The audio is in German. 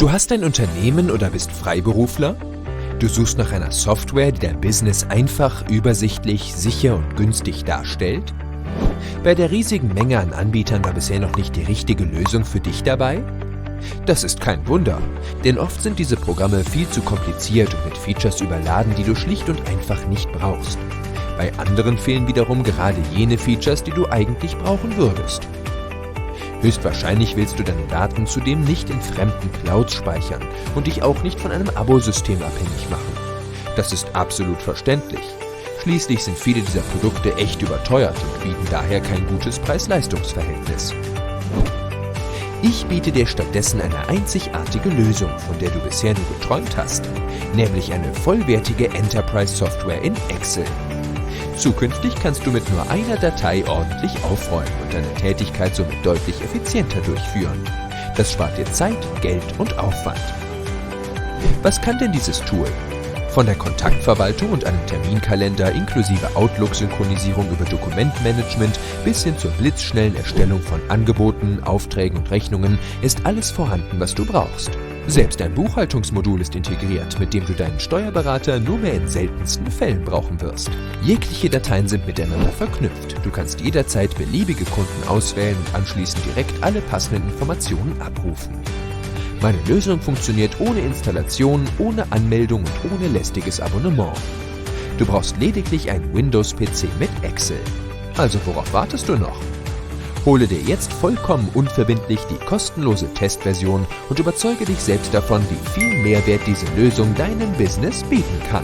Du hast ein Unternehmen oder bist Freiberufler? Du suchst nach einer Software, die dein Business einfach, übersichtlich, sicher und günstig darstellt? Bei der riesigen Menge an Anbietern war bisher noch nicht die richtige Lösung für dich dabei? Das ist kein Wunder, denn oft sind diese Programme viel zu kompliziert und mit Features überladen, die du schlicht und einfach nicht brauchst. Bei anderen fehlen wiederum gerade jene Features, die du eigentlich brauchen würdest. Höchstwahrscheinlich willst du deine Daten zudem nicht in fremden Clouds speichern und dich auch nicht von einem Abosystem abhängig machen. Das ist absolut verständlich. Schließlich sind viele dieser Produkte echt überteuert und bieten daher kein gutes Preis-Leistungs-Verhältnis. Ich biete dir stattdessen eine einzigartige Lösung, von der du bisher nur geträumt hast, nämlich eine vollwertige Enterprise-Software in Excel. Zukünftig kannst du mit nur einer Datei ordentlich aufräumen und deine Tätigkeit somit deutlich effizienter durchführen. Das spart dir Zeit, Geld und Aufwand. Was kann denn dieses Tool? Von der Kontaktverwaltung und einem Terminkalender inklusive Outlook-Synchronisierung über Dokumentmanagement bis hin zur blitzschnellen Erstellung von Angeboten, Aufträgen und Rechnungen ist alles vorhanden, was du brauchst. Selbst ein Buchhaltungsmodul ist integriert, mit dem du deinen Steuerberater nur mehr in seltensten Fällen brauchen wirst. Jegliche Dateien sind miteinander verknüpft. Du kannst jederzeit beliebige Kunden auswählen und anschließend direkt alle passenden Informationen abrufen. Meine Lösung funktioniert ohne Installation, ohne Anmeldung und ohne lästiges Abonnement. Du brauchst lediglich einen Windows-PC mit Excel. Also worauf wartest du noch? Hole dir jetzt vollkommen unverbindlich die kostenlose Testversion und überzeuge dich selbst davon, wie viel Mehrwert diese Lösung deinem Business bieten kann.